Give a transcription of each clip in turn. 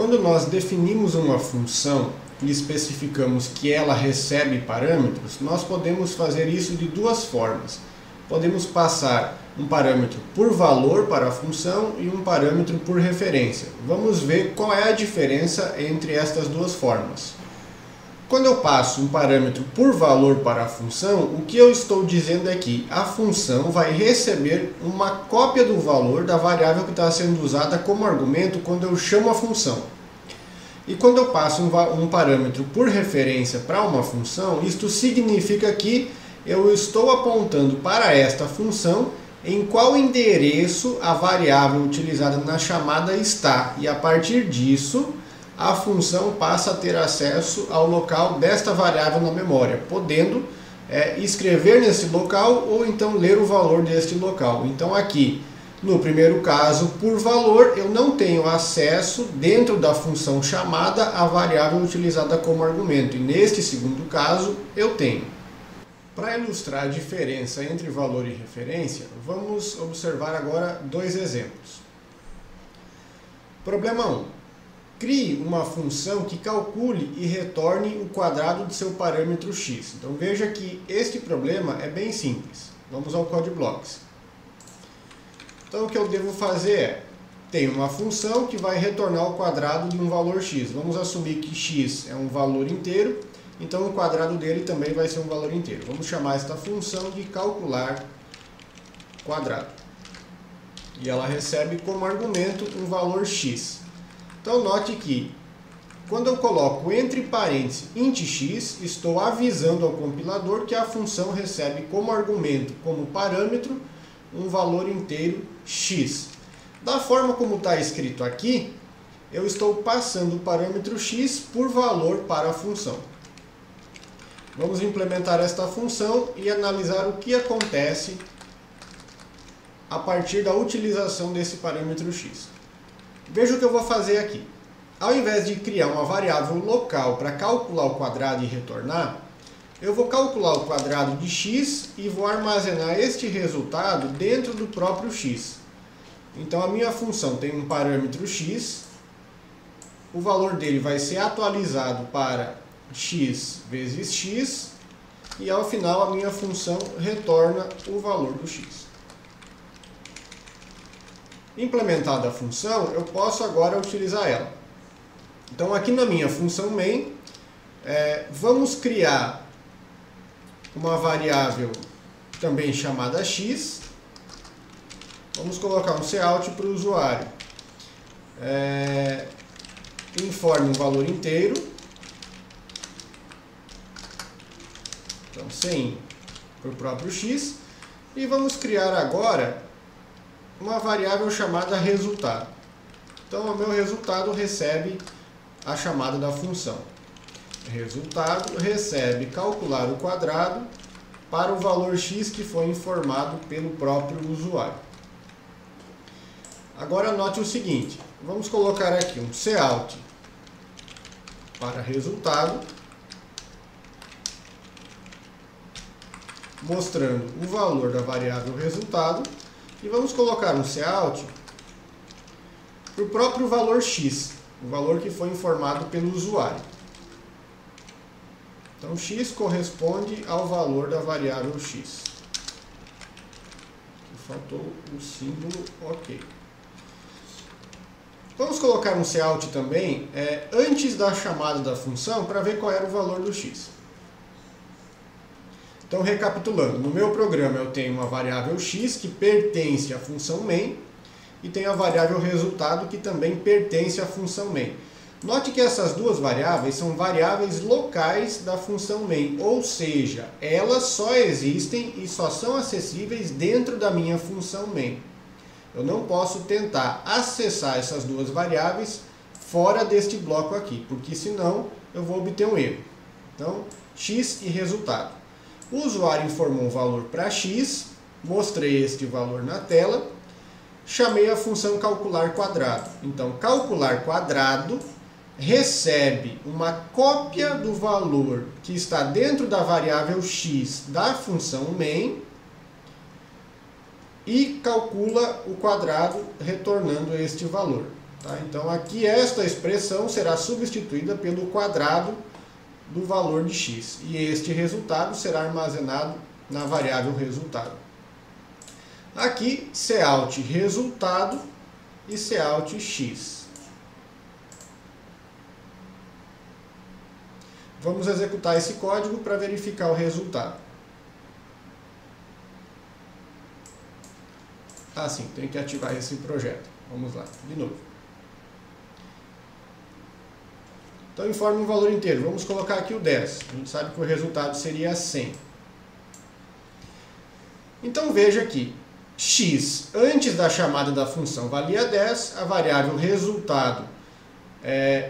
Quando nós definimos uma função e especificamos que ela recebe parâmetros, nós podemos fazer isso de duas formas. Podemos passar um parâmetro por valor para a função e um parâmetro por referência. Vamos ver qual é a diferença entre estas duas formas. Quando eu passo um parâmetro por valor para a função, o que eu estou dizendo é que a função vai receber uma cópia do valor da variável que está sendo usada como argumento quando eu chamo a função. E quando eu passo um parâmetro por referência para uma função, isto significa que eu estou apontando para esta função em qual endereço a variável utilizada na chamada está. E a partir disso, a função passa a ter acesso ao local desta variável na memória, podendo escrever nesse local ou então ler o valor deste local. Então aqui, no primeiro caso, por valor, eu não tenho acesso dentro da função chamada à variável utilizada como argumento. E neste segundo caso, eu tenho. Para ilustrar a diferença entre valor e referência, vamos observar agora dois exemplos. Problema 1. Crie uma função que calcule e retorne o quadrado de seu parâmetro x. Então veja que este problema é bem simples. Vamos ao Code Blocks. Então o que eu devo fazer é, tenho uma função que vai retornar o quadrado de um valor x. Vamos assumir que x é um valor inteiro, então o quadrado dele também vai ser um valor inteiro. Vamos chamar esta função de calcular quadrado. E ela recebe como argumento um valor x. Então note que, quando eu coloco entre parênteses int x, estou avisando ao compilador que a função recebe como argumento, como parâmetro, um valor inteiro x. Da forma como está escrito aqui, eu estou passando o parâmetro x por valor para a função. Vamos implementar esta função e analisar o que acontece a partir da utilização desse parâmetro x. Veja o que eu vou fazer aqui. Ao invés de criar uma variável local para calcular o quadrado e retornar, eu vou calcular o quadrado de x e vou armazenar este resultado dentro do próprio x. Então a minha função tem um parâmetro x, o valor dele vai ser atualizado para x vezes x, e ao final a minha função retorna o valor do x. Implementada a função, eu posso agora utilizar ela. Então aqui na minha função main, vamos criar uma variável também chamada x. Vamos colocar um cout para o usuário. Informe um valor inteiro. Então sem para o próprio x. E vamos criar agora uma variável chamada resultado. Então o meu resultado recebe a chamada da função. Resultado recebe calcular o quadrado para o valor x que foi informado pelo próprio usuário. Agora note o seguinte, vamos colocar aqui um cout para resultado, mostrando o valor da variável resultado, e vamos colocar um cout para o próprio valor x, o valor que foi informado pelo usuário. Então x corresponde ao valor da variável x. Faltou o símbolo OK. Vamos colocar um cout também antes da chamada da função para ver qual era o valor do x. Então, recapitulando, no meu programa eu tenho uma variável x que pertence à função main e tenho a variável resultado que também pertence à função main. Note que essas duas variáveis são variáveis locais da função main, ou seja, elas só existem e só são acessíveis dentro da minha função main. Eu não posso tentar acessar essas duas variáveis fora deste bloco aqui, porque senão eu vou obter um erro. Então, x e resultado. O usuário informou um valor para x, mostrei este valor na tela, chamei a função calcular quadrado. Então, calcular quadrado recebe uma cópia do valor que está dentro da variável x da função main e calcula o quadrado retornando este valor. Tá? Então aqui esta expressão será substituída pelo quadrado do valor de x. E este resultado será armazenado na variável resultado. Aqui, cout resultado e cout x. Vamos executar esse código para verificar o resultado. Ah, sim, tenho que ativar esse projeto. Vamos lá, de novo. Então, informe um valor inteiro. Vamos colocar aqui o 10. A gente sabe que o resultado seria 100. Então, veja aqui. X, antes da chamada da função, valia 10. A variável resultado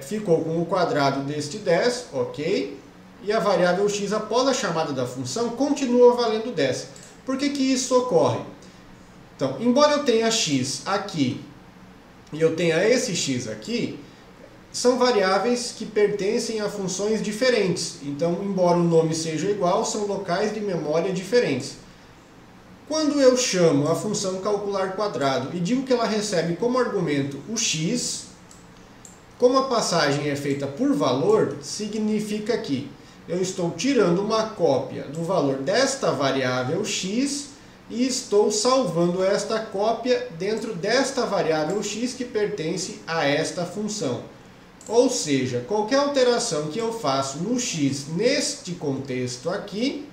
ficou com o quadrado deste 10, ok. E a variável x, após a chamada da função, continua valendo 10. Por que que isso ocorre? Então, embora eu tenha x aqui e eu tenha esse x aqui, são variáveis que pertencem a funções diferentes. Então, embora o nome seja igual, são locais de memória diferentes. Quando eu chamo a função calcular quadrado e digo que ela recebe como argumento o x, como a passagem é feita por valor, significa que eu estou tirando uma cópia do valor desta variável x e estou salvando esta cópia dentro desta variável x que pertence a esta função. Ou seja, qualquer alteração que eu faço no x neste contexto aqui,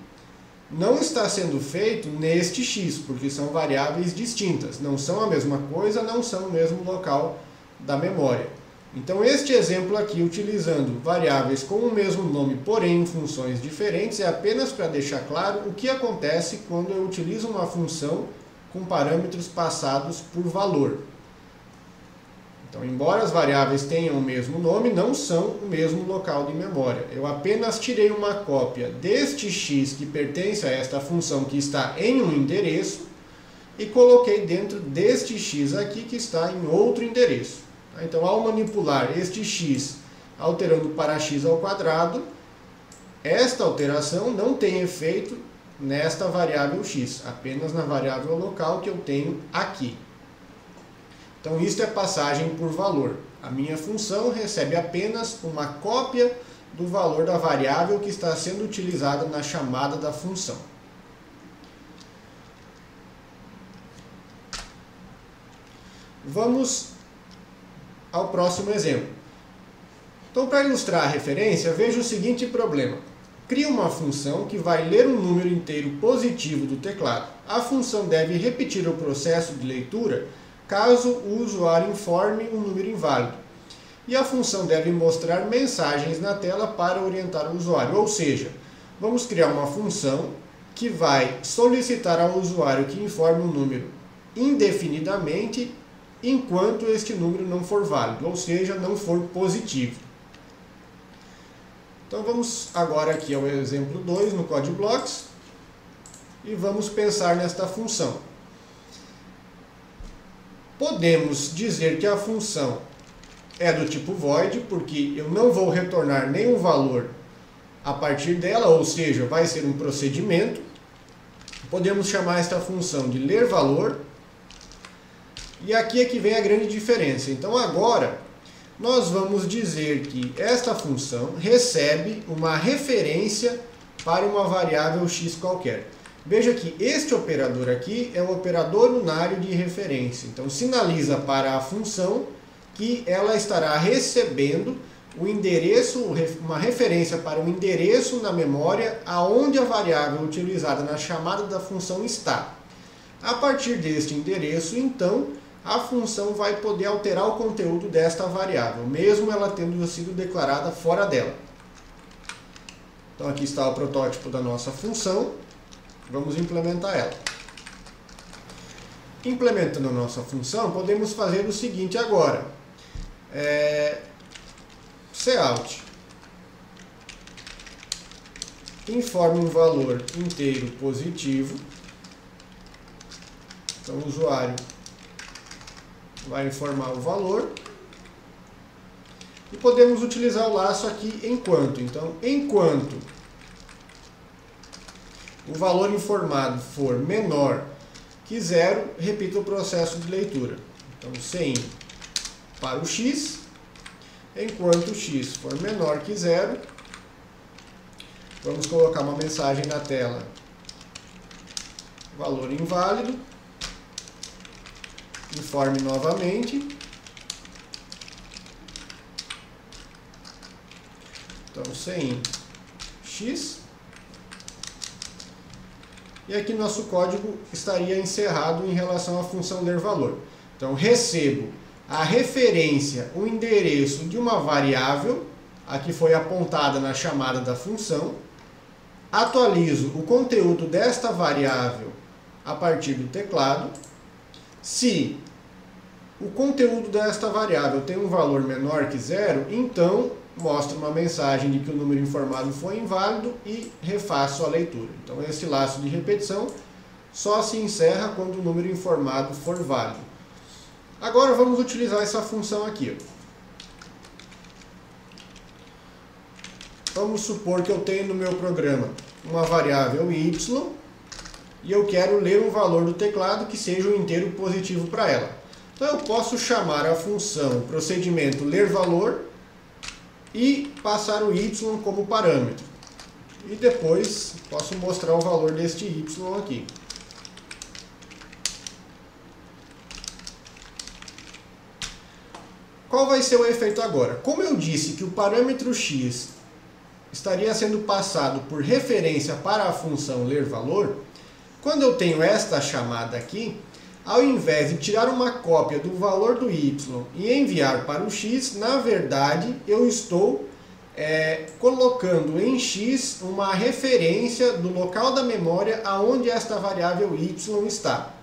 não está sendo feito neste x, porque são variáveis distintas. Não são a mesma coisa, não são o mesmo local da memória. Então este exemplo aqui, utilizando variáveis com o mesmo nome, porém em funções diferentes, é apenas para deixar claro o que acontece quando eu utilizo uma função com parâmetros passados por valor. Então, embora as variáveis tenham o mesmo nome, não são o mesmo local de memória. Eu apenas tirei uma cópia deste x que pertence a esta função que está em um endereço e coloquei dentro deste x aqui que está em outro endereço. Então, ao manipular este x alterando para x ao quadrado, esta alteração não tem efeito nesta variável x, apenas na variável local que eu tenho aqui. Então, isto é passagem por valor. A minha função recebe apenas uma cópia do valor da variável que está sendo utilizada na chamada da função. Vamos ao próximo exemplo. Então, para ilustrar a referência, veja o seguinte problema. Cria uma função que vai ler um número inteiro positivo do teclado. A função deve repetir o processo de leitura caso o usuário informe um número inválido. E a função deve mostrar mensagens na tela para orientar o usuário. Ou seja, vamos criar uma função que vai solicitar ao usuário que informe um número indefinidamente enquanto este número não for válido, ou seja, não for positivo. Então vamos agora aqui ao exemplo 2 no CodeBlocks e vamos pensar nesta função. Podemos dizer que a função é do tipo void, porque eu não vou retornar nenhum valor a partir dela, ou seja, vai ser um procedimento. Podemos chamar esta função de ler valor. E aqui é que vem a grande diferença. Então agora nós vamos dizer que esta função recebe uma referência para uma variável x qualquer. Veja que este operador aqui é um operador unário de referência. Então sinaliza para a função que ela estará recebendo o endereço, uma referência para o endereço na memória aonde a variável utilizada na chamada da função está. A partir deste endereço, então, a função vai poder alterar o conteúdo desta variável, mesmo ela tendo sido declarada fora dela. Então aqui está o protótipo da nossa função. Vamos implementar ela. Implementando a nossa função, podemos fazer o seguinte agora. Cout informe um valor inteiro positivo. Então o usuário vai informar o valor. E podemos utilizar o laço aqui enquanto. Então, enquanto o valor informado for menor que 0, repita o processo de leitura. Então, cin para o x, enquanto x for menor que 0, vamos colocar uma mensagem na tela, valor inválido, informe novamente. Então, sem x. E aqui nosso código estaria encerrado em relação à função ler valor. Então, recebo a referência, o endereço de uma variável, a que foi apontada na chamada da função, atualizo o conteúdo desta variável a partir do teclado. Se o conteúdo desta variável tem um valor menor que 0, então mostra uma mensagem de que o número informado foi inválido e refaço a leitura. Então, esse laço de repetição só se encerra quando o número informado for válido. Agora vamos utilizar essa função aqui. Vamos supor que eu tenho no meu programa uma variável y e eu quero ler um valor do teclado que seja um inteiro positivo para ela. Então eu posso chamar a função procedimento ler valor e passar o y como parâmetro. E depois posso mostrar o valor deste y aqui. Qual vai ser o efeito agora? Como eu disse que o parâmetro x estaria sendo passado por referência para a função ler valor, quando eu tenho esta chamada aqui, ao invés de tirar uma cópia do valor do y e enviar para o x, na verdade eu estou colocando em x uma referência do local da memória aonde esta variável y está.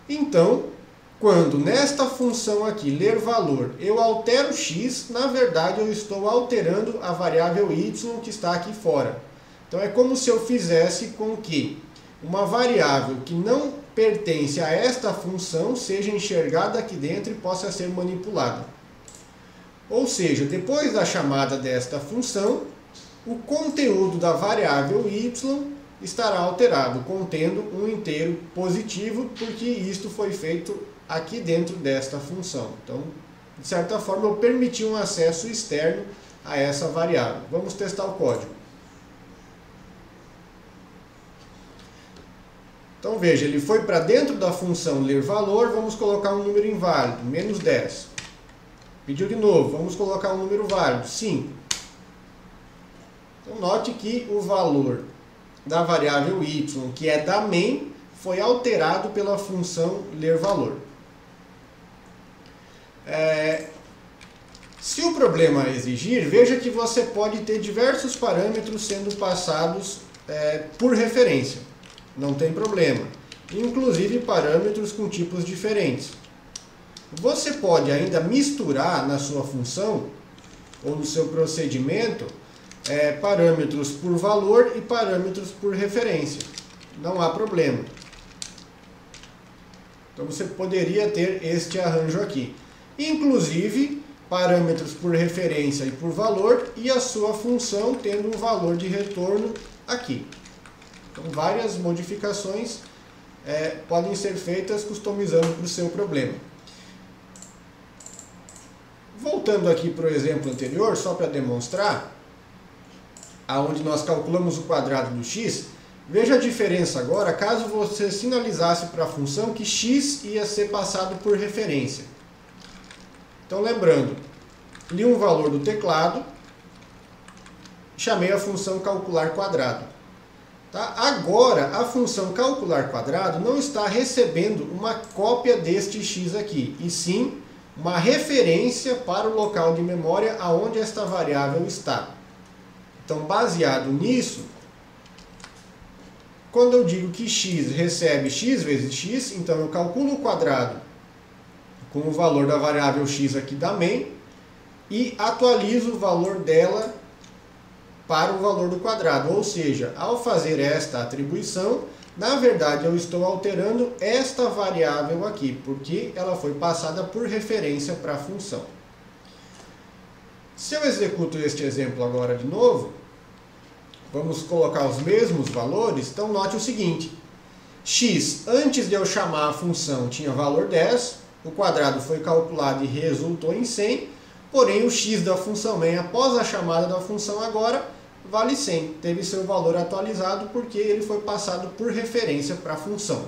Então, quando nesta função aqui, ler valor, eu altero x, na verdade eu estou alterando a variável y que está aqui fora. Então é como se eu fizesse com que uma variável que não pertence a esta função seja enxergada aqui dentro e possa ser manipulada. Ou seja, depois da chamada desta função, o conteúdo da variável y estará alterado, contendo um inteiro positivo, porque isto foi feito aqui dentro desta função. Então, de certa forma, eu permiti um acesso externo a essa variável. Vamos testar o código. Então, veja, ele foi para dentro da função ler valor, vamos colocar um número inválido, menos 10. Pediu de novo, vamos colocar um número válido, 5. Então, note que o valor da variável y, que é da main, foi alterado pela função ler valor. Se o problema exigir, veja que você pode ter diversos parâmetros sendo passados por referência. Não tem problema. Inclusive parâmetros com tipos diferentes. Você pode ainda misturar na sua função ou no seu procedimento parâmetros por valor e parâmetros por referência. Não há problema. Então você poderia ter este arranjo aqui. Inclusive parâmetros por referência e por valor e a sua função tendo um valor de retorno aqui. Então várias modificações podem ser feitas customizando para o seu problema. Voltando aqui para o exemplo anterior, só para demonstrar, aonde nós calculamos o quadrado do x, veja a diferença agora caso você sinalizasse para a função que x ia ser passado por referência. Então lembrando, li um valor do teclado, chamei a função calcular quadrado. Tá? Agora a função calcular quadrado não está recebendo uma cópia deste x aqui, e sim uma referência para o local de memória aonde esta variável está. Então, baseado nisso, quando eu digo que x recebe x vezes x, então eu calculo o quadrado com o valor da variável x aqui da main e atualizo o valor dela para o valor do quadrado. Ou seja, ao fazer esta atribuição, na verdade eu estou alterando esta variável aqui, porque ela foi passada por referência para a função. Se eu executo este exemplo agora de novo, vamos colocar os mesmos valores, então note o seguinte, x, antes de eu chamar a função, tinha valor 10, O quadrado foi calculado e resultou em 100, porém o x da função main após a chamada da função agora vale 100. Teve seu valor atualizado porque ele foi passado por referência para a função.